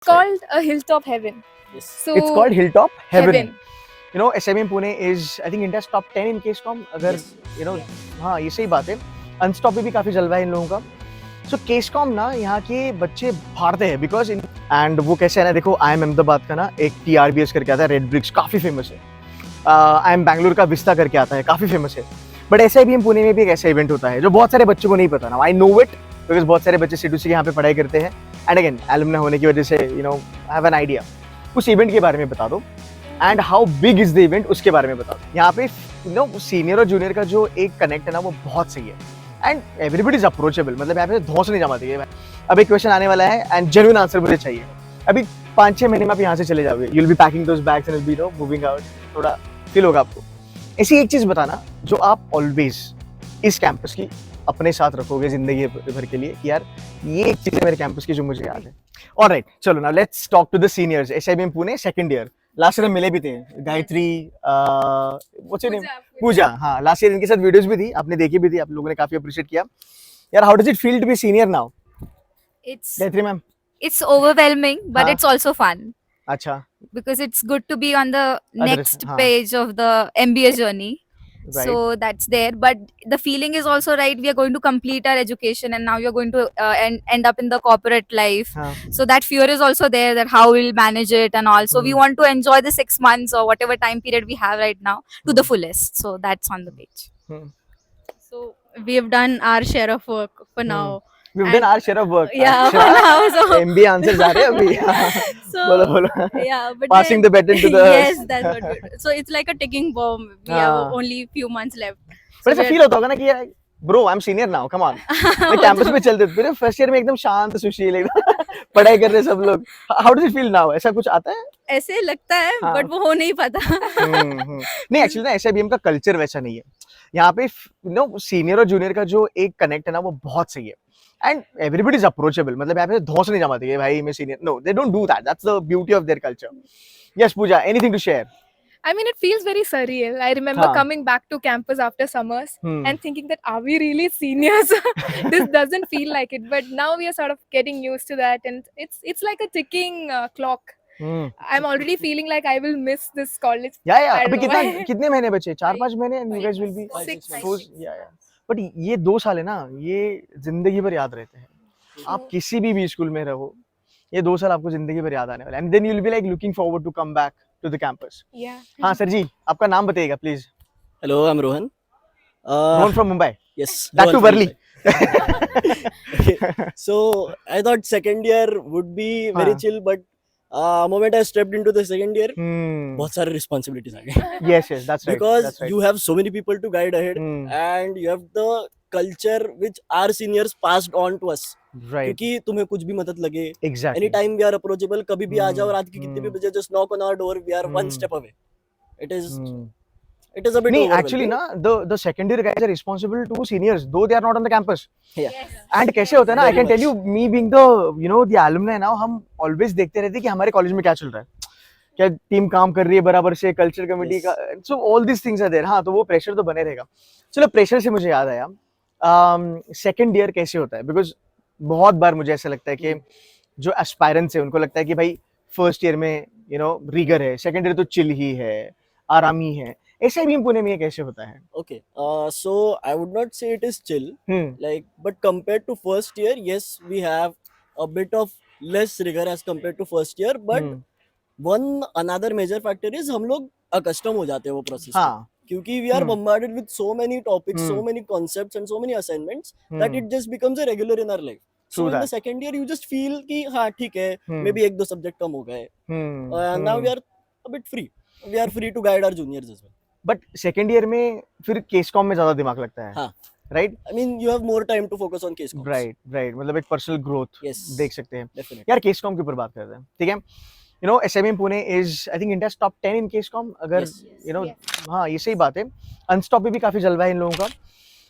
Called a hilltop heaven. Yes. So It's called Hilltop Heaven. Heaven. You know, SMM Pune is I think India's top 10 in Kescom. अगर Yes. you know, हाँ ये सही बात है. Unstop पे भी काफी जलवा है इन लोगों का. सो केसकॉम ना यहाँ के बच्चे फाड़ते हैं बिकॉज इन एंड वो कैसे है ना, देखो आई एम अहमदाबाद का ना एक TRBS करके आता है, रेड ब्रिक्स काफी फेमस है. आई एम बैंगलोर का विस्ता करके आता है, काफी फेमस है. बट ऐसा भी हम पुणे में भी एक ऐसा इवेंट होता है जो बहुत सारे बच्चों को नहीं पता ना. आई नो इट बिकॉज बहुत सारे बच्चे C2C के यहाँ पे पढ़ाई करते हैं एंड अगेन एलुमना होने की वजह से you know I have an idea. उस इवेंट के बारे में बता दो and how big is the event उसके बारे में बता दो. यहाँ पे यू नो सीनियर और जूनियर का जो एक कनेक्ट है ना वो बहुत सही है एंड एवरीबडी इज अप्रोचेबल. मतलब यहाँ पे धौंस नहीं जमाती है. अब एक क्वेश्चन आने वाला है एंड जेन्युइन आंसर मुझे चाहिए. अभी 5-6 महीने में आप यहाँ से चले जाओगे, you will be packing those bags and will be no moving out. थोड़ा फील होगा आपको. ऐसी एक चीज बताना जो आप ऑलवेज इस कैंपस की अपने साथ रखोगे जिंदगी भर के लिए कि यार ये एक चीज है मेरे कैंपस की जो मुझे याद है. ऑलराइट, चलो ना let's talk to the seniors. SIBM Pune second year. Last year हम मिले भी थे. Gayatri, what's your name, Pooja. हाँ, लास्ट ईयर इनके साथ वीडियोस भी थी, आपने देखी भी थी, आप लोगों ने काफी अप्रिशिएट किया. यार how does it feel to be senior now? It's Gayatri ma'am. it's overwhelming, but हाँ. it's also fun अच्छा. because it's good to be on the next हाँ. page of the MBA journey. Right. So that's there, but the feeling is also right. We are going to complete our education, and now we are going to end up in the corporate life. हाँ. So that fear is also there, that how we'll manage it, and also we want to enjoy the 6 months or whatever time period we have right now to the fullest. So that's on the page. So we have done our share of work for now. We've done our share of work. Yeah, अच्छा. for now. So MBA answer जा रहे हैं अभी. So बोलो बोलो. yeah, but Passing the baton to the. yes, that's what. So it's like a ticking bomb. We हाँ. have only few months left. पर ऐसा फील होता होगा ना कि यार bro I am senior now, come on. मैं कैंपस पे चलते थे फर्स्ट ईयर में एकदम शांत सुशील एकदम पढ़ाई कर रहे सब लोग. How does it feel now? ऐसा कुछ आता है? ऐसे लगता है, हाँ. but वो हो नहीं पाता. नहीं एक्चुअली ना SIBM का कल्चर वैसा नहीं है. यहाँ पे यू नो सीनियर और जूनियर का जो एक कनेक्ट है ना वो बहुत सही है एंड एवरीबडी इज अप्रोचेबल. मतलब यहाँ पे धौंस नहीं जमाती है भाई मैं senior. No, they don't do that. That's the beauty of their culture. Yes Pooja, anything to share? I mean, it feels very surreal. I remember हाँ. coming back to campus after summers and thinking that are we really seniors? This doesn't feel like it, but now we are sort of getting used to that, and it's like a ticking clock. I'm already feeling like I will miss this college. या I अभी don't know कितना why. कितने महीने बचे? 4-5 महीने and you guys will be 6. या but ये 2 साल है ना, ये जिंदगी भर याद रहते हैं. आप किसी भी स्कूल में रहो, ये 2 साल आपको जिंदगी भर याद आने वाले. And then you will be like looking forward to come back to the campus. Yeah. हाँ सर जी, आपका नाम बताइएगा please. Hello, I'm Rohan. Rohan from Mumbai. Yes. That Rohan too from early. Mumbai. Okay. So I thought second year would be very हाँ. chill, but moment I stepped into the second year, Hmm. बहुत सारे responsibilities आ गए. Yes, that's right. Because that's right. you have so many people to guide ahead, and you have the culture which our seniors passed on to us. Right. क्योंकि तुम्हें कुछ भी मदद लगे, Exactly. anytime we are approachable, कभी भी आ जाओ, रात के कितने भी Hmm. बजे, just knock on our door, we are one step away. It is a bit नहीं, overwhelming. actually ना, the second year guys are responsible to seniors, though they are not on the campus. Yeah. And कैसे होता है ना, I Very can tell much. you, me being the you know the alumni now, हम always देखते रहते हैं कि हमारे कॉलेज में क्या चल रहा है, क्या टीम काम कर रही है बराबर से, कल्चर कमेटी Yes. का, so all these things are there. हाँ, तो वो प्रेशर तो बने रहेगा. चलो प्रेशर से मुझे याद आया, सेकंड ईयर कैसे होता है, बिकॉज बहुत बार मुझे ऐसा लगता है कि जो एस्पायरेंट्स है उनको लगता है कि भाई फर्स्ट ईयर में यू नो रीगर है, सेकंड ईयर तो चिल ही है, आराम ही है. ऐसे भी पुणे में ये कैसे होता है? Okay. So I would not say it is chill. Hmm. Like, but compared to first year, yes, we have a bit of less rigor as compared to first year. But one another major factor is हम लोग accustomed हो जाते हैं वो process को. हाँ. क्योंकि we are bombarded with so many topics, so many concepts, and so many assignments that it just becomes a regular in our life. So True in the that. second year, you just feel कि हाँ ठीक है, maybe 1-2 subject कम हो गए. Now we are a bit free. We are free to guide our juniors as well. But second year में फिर केसकॉम में ज्यादा दिमाग लगता है. हाँ. Right. I mean, you have more time to focus on case comps. Right, मतलब एक पर्सनल ग्रोथ Yes. देख सकते हैं. Definitely. यार केसकॉम के ऊपर बात करते हैं, ठीक है. You no SIBM Pune is I think India's top 10 इन केसकॉम. अगर Yes. यू नो हाँ ये सही बात है. अनस्टॉप पे भी काफी जलवा है इन लोगों का.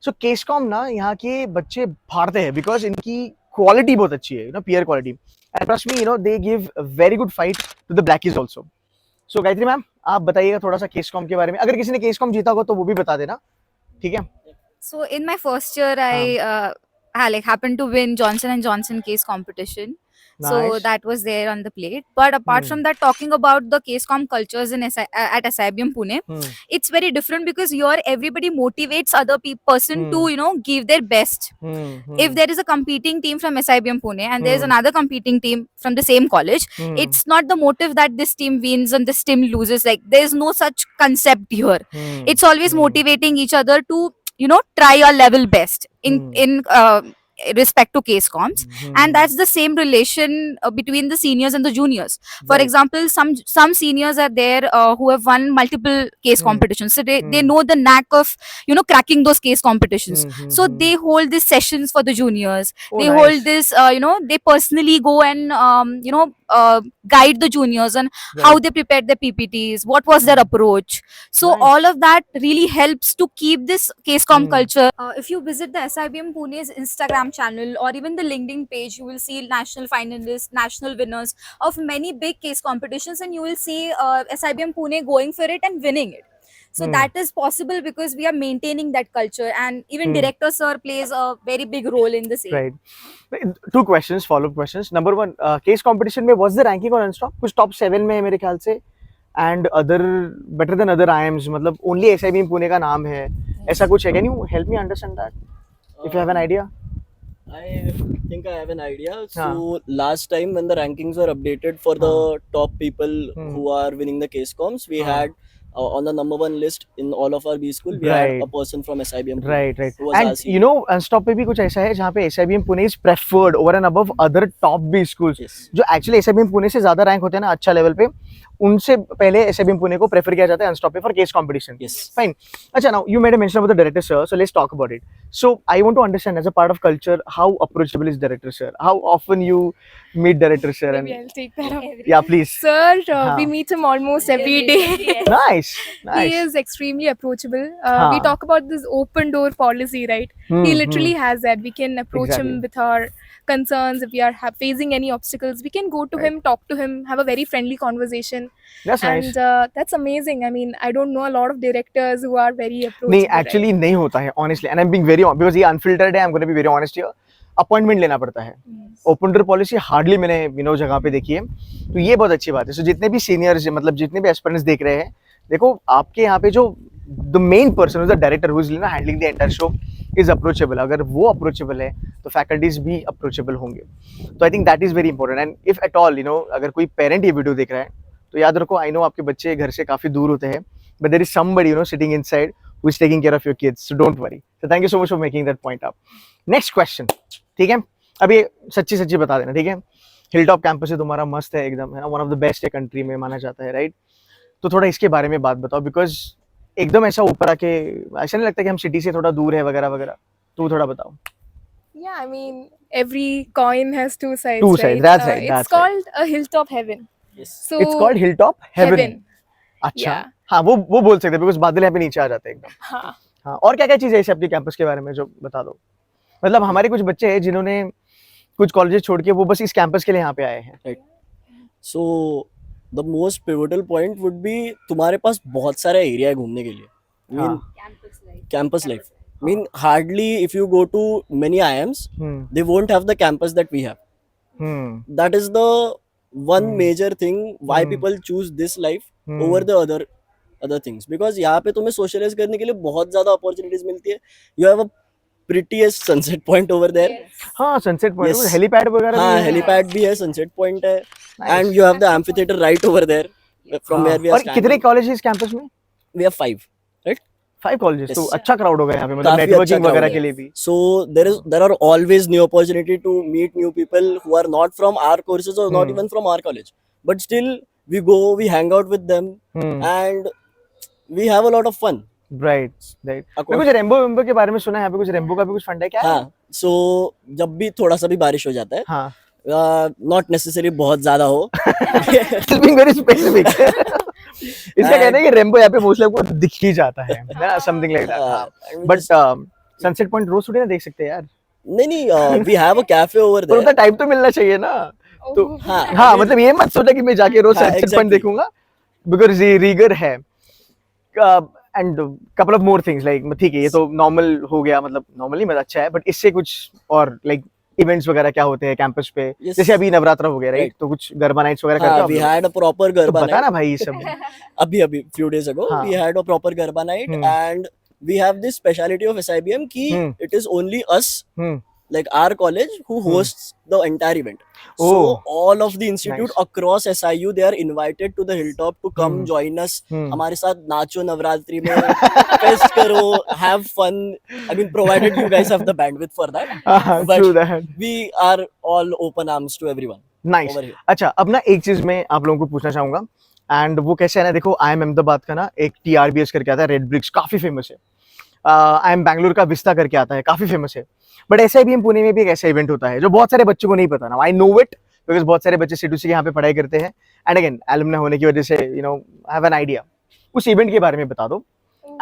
सो केसकॉम ना यहाँ के बच्चे फाड़ते हैं बिकॉज इनकी क्वालिटी बहुत अच्छी है, you know peer quality. And trust me, you know they give very good fight to the blackies also. So Gayatri ma'am, आप बताइएगा थोड़ा सा केसकॉम के बारे में. अगर किसी ने केसकॉम जीता होगा तो वो भी बता देना, ठीक है. So in my first year, I happened to win Johnson and Johnson case competition. So Nice. that was there on the plate. But apart Hmm. from that, talking about the KSCOM cultures in at SIBM Pune, Hmm. it's very different because here everybody motivates other person Hmm. to give their best. Hmm. If there is a competing team from SIBM Pune and there is Hmm. another competing team from the same college, Hmm. it's not the motive that this team wins and this team loses. Like there's no such concept here. Hmm. It's always Hmm. motivating each other to try your level best in Hmm. respect to KSCOMs. Hmm. And that's the same relation between the seniors and the juniors. For Right. example, some seniors are there who have won multiple case Hmm. competitions, so they Hmm. know the knack of cracking those case competitions. Hmm. Hmm. So Hmm. they hold these sessions for the juniors. Oh, They nice. hold this they personally go and guide the juniors on how Right. they prepared their PPTs, what was their Hmm. approach. So Nice. all of that really helps to keep this KSCOM Hmm. culture. If you visit the SIBM Pune's Instagram channel or even the LinkedIn page, you will see national finalists, national winners of many big case competitions, and you will see SIBM Pune going for it and winning it. So Hmm. that is possible because we are maintaining that culture, and even Hmm. director sir plays a very big role in the same. Right. Two questions, follow-up questions. Number one, case competition में was the ranking on Unstock कुछ top 7 में है मेरे ख्याल से, and other better than other IIMs, मतलब only SIBM Pune का नाम है, ऐसा कुछ है? Can you help me understand that if you have an idea? I think I have an idea. हाँ. So last time when the rankings were updated for the top people Hmm. who are winning the case comps, we हाँ. had on the number one list in all of our B school, we had Right. a person from SIBM. Pune Right, right. who was our And senior. you know, Unstop पे भी कुछ ऐसा है जहाँ पे SIBM Pune is preferred over and above other top B schools. Yes. जो actually SIBM Pune से ज़्यादा रैंक होते हैं ना अच्छा लेवल पे, उनसे पहले SIBM पुणे को प्रेफर किया जाता है Unstop पे for case competition. Yes. Fine. अच्छा, now you made a mention about the director sir, so let's talk about it. So I want to understand as a part of culture, how approachable is director sir? How often you meet director sir? And Maybe I'll take that up. yeah, please. Sir, we हाँ. meet him almost every day. Nice, He nice. is extremely approachable. हाँ. We talk about this open door policy, right? He literally has that. We can approach Exactly. him with our concerns. If we are facing any obstacles, we can go to him, talk to him, have a very friendly conversation. That's nice. And that's amazing. I mean, I don't know a lot of directors who are very approachable. नहीं actually नहीं होता है honestly, and I'm being very honest because ये unfiltered है. I'm going to be very honest here. Appointment लेना पड़ता है. Open door policy hardly मैंने जगह पे देखी है, तो ये बहुत अच्छी बात है. सो जितने भी सीनियर्स मतलब जितने भी एस्पिरेंट्स देख रहे हैं, देखो आपके यहाँ पे जो the main person is the director who is handling the entire show is approachable. अगर वो अप्रोचेबल है तो फैकल्टीज भी अप्रोचेबल होंगे. तो I think that is very important. And if at all अगर कोई पेरेंट ये वीडियो देख रहा है तो याद रखो, आई नो आपके बच्चे घर से काफी दूर होते हैं, but there is somebody sitting inside who is taking care of your kids. So don't worry. So thank you so much for making that point up. Next question, ठीक है? अभी सच्ची सच्ची बता देना, ठीक है? हिलटॉप कैंपस है तुम्हारा, मस्त है एकदम, है ना? वन ऑफ द बेस्ट है कंट्री में माना जाता है, राइट? तो थोड़ा इसके बारे में बात बताओ, बिकॉज एकदम ऐसा ऊपर आके ऐसा नहीं लगता कि हम सिटी से थोड़ा दूर है वगैरह वगैरह. तो थोड़ा बताओ. Yeah, I mean, every coin has two sides. Two right? sides, that's right, It's that's called a hilltop heaven. Yes. So it's called hilltop heaven. heaven. अच्छा, Yeah. हाँ वो बोल सकते हैं बिकॉज बादल यहाँ पे नीचे आ जाते हैं एकदम. हाँ. हाँ, और क्या क्या चीज़ है ऐसे आपके कैंपस के बारे में जो बता दो. मतलब हमारे कुछ बच्चे हैं जिन्होंने कुछ कॉलेजेस छोड़ के वो बस इस कैंपस के लिए यहाँ पे आए हैं. So the most pivotal point would be तुम्हारे पास बहुत सारा एरिया है घूमने के लिए. I mean, campus life. I mean, hardly if you go to many IIMs, they won't have the campus that we have. That is the one major thing why people choose this life over the other things. Because यहाँ पे तुम्हें socialize करने के लिए बहुत ज़्यादा opportunities मिलती है. You have a prettiest sunset point over there. हाँ, सनसेट पॉइंट, Yes. हेलीपैड वगैरह हाँ, भी है. helipad भी है, sunset point है, Nice. and you have the amphitheater right over there from where we are और कितने standing. कॉलेज इस कैंपस में? We have 5. 5 कॉलेजेस. तो Yes. अच्छा क्राउड होगा यहाँ पे, मतलब काफी अच्छा नेटवर्किंग crowd वगैरह है. के लिए भी. So there are always new opportunity to meet new people who are not from our courses or not even from our college, but still we go, we hang out with them, and we have a lot of fun. Right. मैं Accord- कुछ rainbow के बारे में सुना है, यहाँ पे कुछ रेम्बो का भी कुछ फंड है क्या? हाँ, so जब भी थोड़ा सा भी बारिश हो जाता है, हाँ. not necessarily बहुत ज्यादा हो, Being very specific. इसका कहना है कि रेम्बो यहाँ पे मोस्टली आपको दिख ही जाता है ना, something like that. But sunset point रोज थोड़ी ना देख सकते हैं यार. नहीं, we have a cafe over पर there. उतना टाइम तो मिलना चाहिए ना. तो Oh. हाँ, मतलब ये मत सोचा कि मैं जाके रोज हाँ, सनसेट पॉइंट exactly. देखूंगा, बिकॉज ये रीगर है. And couple of more things like, ठीक है ये तो नॉर्मल हो गया, मतलब नॉर्मली मतलब अच्छा है, बट इससे कुछ और लाइक इवेंट्स वगैरह क्या होते हैं कैंपस पे? Yes. जैसे अभी नवरात्र हो गया, राइट? Right. तो कुछ गरबा नाइट्स वगैरह करते हाँ, हो we आप लोग? had a proper तो Garba बता night. ना भाई ये सब। अभी few days ago हाँ. we had a proper Garba night, Hmm. and we have this speciality of SIBM कि Hmm. it is only us, Hmm. like our college, who hosts the entire event. Oh. So all of the institute Nice. across SIU, they are invited to the hilltop to come Hmm. join us. Hmm. हमारे साथ नाचो नवरात्रि में, fest करो, have fun. I mean, provided you guys have the bandwidth for that. But True that. we are all open arms to everyone Nice. over here. अच्छा, अब ना एक चीज मैं आप लोगों को पूछना चाहूंगा, एंड वो कैसे है ना, देखो आई एम अहमदाबाद का ना एक TRBS करके आता है, रेड ब्रिक्स, काफी फेमस है। आई एम बैंगलोर का विस्ता करके आता है, काफी फेमस है। बट SIBM पुणे में भी एक ऐसा इवेंट होता है जो बहुत सारे बच्चों को नहीं पता ना। आई नो इट बिकॉज बहुत सारे बच्चे C2C के यहाँ पे पढ़ाई करते हैं, एंड अगेन एलुमनी होने की वजह से हैव एन आइडिया। उस इवेंट के बारे में बता दो,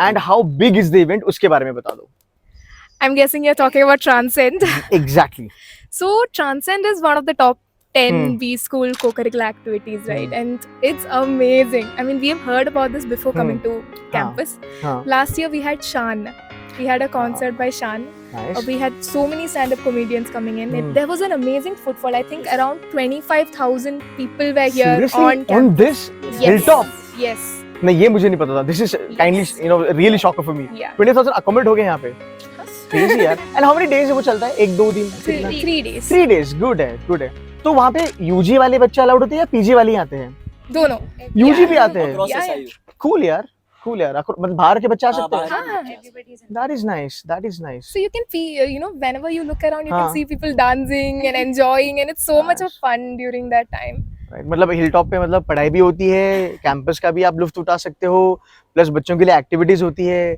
and how big is the event उसके बारे में बता दो। I'm guessing you're talking about Transcend. Exactly. So Transcend is one of the top 10 Hmm. B school co-curricular activities, right? And it's amazing. I mean, we have heard about this before coming to campus. हाँ, Last year we had Shan. We had a concert by Shan. Nice. We had so many stand-up comedians coming in. Hmm. There was an amazing footfall. I think around 25,000 people were here Seriously? on On campus. this Yes. hilltop? Yes. नहीं, ये मुझे नहीं पता था। This is kindly really shocker for me. Yeah. 20,000 accommodate हो गए यहाँ पे। Crazy यार। एंड हाउ मेनी डेज वो चलता है? 1-2 दिन? कितना? 3 days. 3 days। गुड है, गुड है। तो वहाँ पे UG वाले बच्चे अलाउड होते हैं या PG वाले ही आते हैं? दोनों. UG भी आते हैं। Across Yeah, SIU. कूल यार, कूल यार। मतलब बाहर के बच्चे आ हाँ, सकते हैं? बाहर हाँ. That is nice, that is nice। So you can feel, whenever you look around, you हाँ. can see people dancing and enjoying, and it's so much of fun during that time. Right, मतलब hill top पे मतलब पढ़ाई भी होती है, campus का भी आप लुत्फ उठा सकते हो, प्लस बच्चों के लिए एक्टिविटीज होती है।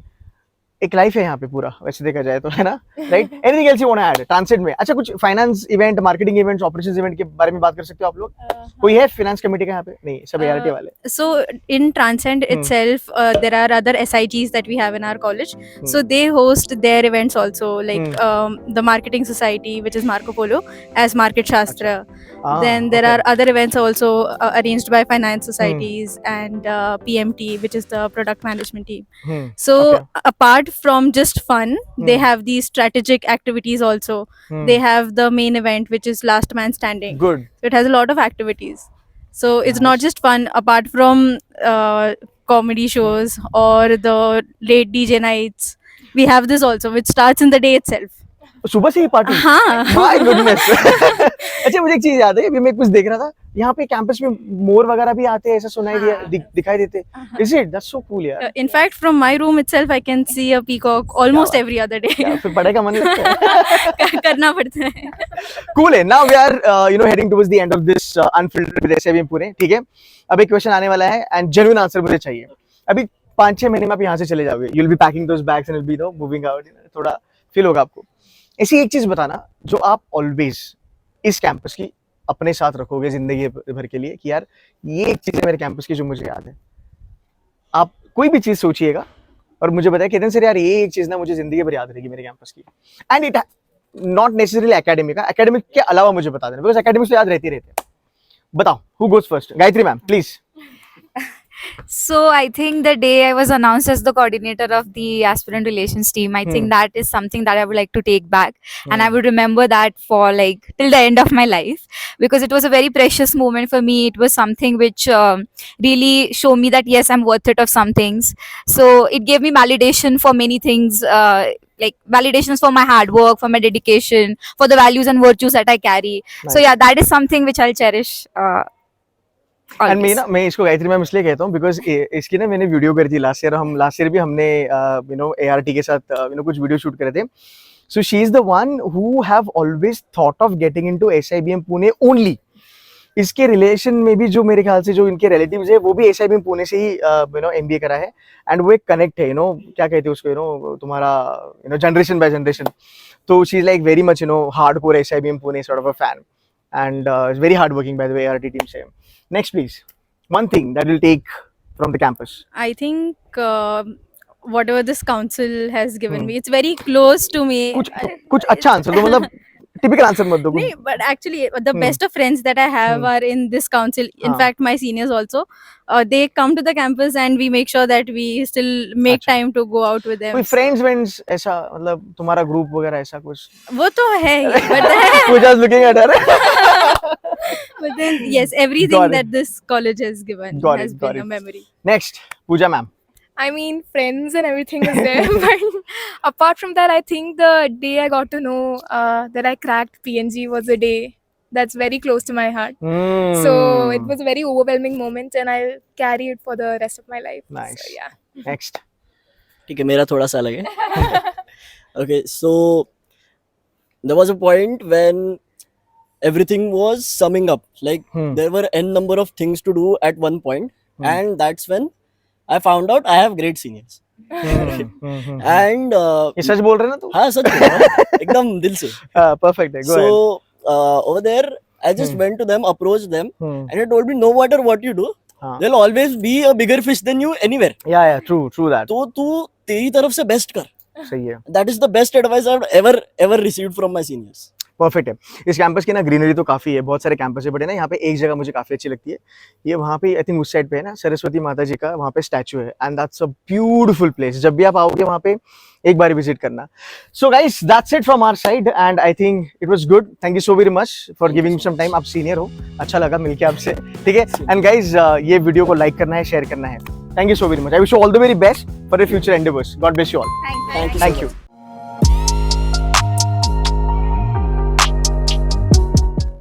एक लाइफ है यहाँ पे पूरा, वैसे देखा जाए तो, है ना? Right. Anything else you want to add transit में? अच्छा, कुछ finance event, marketing events, operations event के बारे में बात कर सकते हो आप लोग? कोई है फाइनेंस कमेटी का यहाँ पे? नहीं, सब ART वाले। So in Transcend itself, there are other SIGs that we have in our college. So they host their events also, like the Marketing Society, which is Marco Polo, as Market Shastra. Then there are other events also arranged by finance societies and PMT, which is the product management team. So apart from just fun, they have these strategic activities also. They have the main event, which is Last Man Standing. Good. So it has a lot of activities. So it's not just fun. Apart from comedy shows or the late DJ nights, we have this also, which starts in the day itself. सुबह से ही party? हाँ. My goodness. अच्छा, मुझे एक चीज याद है, अभी मैं कुछ देख रहा था, यहाँ पे कैंपस में मोर वगैरह भी आते हैं, ऐसा सुनाई दिया, दिखाई देते। Is it? That's so cool यार। In fact, from my room itself, I can see a peacock almost every other day. क्या फिर पढ़ाई का मन लगता है? करना पड़ता है. Cool है। Now we are heading towards the end of this unfiltered with SIBM Pune, ठीक है? अब एक क्वेश्चन आने वाला है एंड जेन्युइन आंसर मुझे चाहिए। अभी 5-6 महीने में आप यहाँ से चले जाओगे, you'll be packing those bags and you'll be moving out, थोड़ा फील होगा आपको। ऐसी एक चीज बताना जो आप ऑलवेज इस कैंपस की अपने साथ रखोगे जिंदगी भर के लिए, कि यार ये एक चीज है मेरे कैंपस की जो मुझे याद है। आप कोई भी चीज सोचिएगा और मुझे बताइए कितने सर यार ये एक चीज ना मुझे जिंदगी भर याद रहेगी मेरे कैंपस की। And it not necessarily academic, academic के अलावा मुझे बता देना, बिकॉज एकेडमिक्स तो याद रहते हैं। बताओ, who goes first? Gayatri ma'am please. So I think the day I was announced as the coordinator of the aspirant relations team, I think that is something that I would like to take back, and I would remember that for like till the end of my life, because it was a very precious moment for me. It was something which really showed me that yes, I'm worth it of some things. So it gave me validation for many things, like validations for my hard work, for my dedication, for the values and virtues that I carry. So yeah, that is something which I'll cherish. And मैं इसको Gayatri ma'am इसलिए कहता हूँ because इसकी ना मैंने video करी थी लास्ट ईयर भी हमने ART के साथ कुछ वीडियो शूट करे थे। So she is the one who have always thought of getting into SIBM Pune only. इसके रिलेशन में भी जो मेरे ख्याल से जो इनके रिलेटिव्स है वो भी SIBM पुणे से ही MBA करा है, एंड वो एक कनेक्ट है, क्या कहते हैं उसको, तुम्हारा जनरेशन बाय जनरेशन। तो she is like very much hardcore SIBM Pune sort of a fan, and is very hardworking by the way, ART team say. Next please, one thing that will take from the campus. I think whatever this council has given me, it's very close to me. कुछ अच्छा answer दो, मतलब typical answer मत दो. Nee, but actually, the best of friends that I have are in this council. In हाँ. fact, my seniors also, they come to the campus and we make sure that we still make अच्छा. time to go out with them. कोई friends ऐसा मतलब तुम्हारा group वगैरह ऐसा कुछ? वो तो है ही, but then, Pooja is looking at her. but then yes, everything Got it. that this college has given Got has it, got been a it. memory. Next, Pooja ma'am. I mean, friends and everything is there. But apart from that, I think the day I got to know that I cracked PNG was a day that's very close to my heart. So it was a very overwhelming moment, and I'll carry it for the rest of my life. Nice. So, yeah. Next. ठीक है, मेरा थोड़ा सा अलग है. Okay, so there was a point when everything was summing up. Like there were n number of things to do at one point, and that's when I found out I have great seniors. And ये सच बोल रहे ना तू? हाँ, सच बोल रहा हूँ, एकदम दिल से. Perfect है. Go So ahead. over there, I just went to them, approached them, Hmm. and they told me no matter what you do, हाँ. there'll always be a bigger fish than you anywhere. Yeah, true that. तो तू तेरी तरफ से best कर. सही है. That is the best advice I've ever received from my seniors. Perfect है. इस कैंपस की ना ग्रीनरी तो काफी है, बहुत सारे कैंपस है, बट है ना यहाँ पे एक जगह मुझे काफी अच्छी लगती है. ये वहाँ पे आई थिंक उस साइड पे है ना सरस्वती माता जी का वहाँ पे स्टैचू है, and that's a beautiful place. जब भी आप आओगे वहाँ पे एक बार विजिट करना. So guys, that's it from our side, and I think it was good. Thank you so very much for giving some time. आप सीनियर हो, अच्छा लगा मिलके आपसे. ठीक है. एंड गाइस, ये वीडियो को लाइक करना है, शेयर करना है. Thank you so very much. I wish you all the very best for your future endeavours. God bless you all. Thank you. Thank you. Thank so you. much.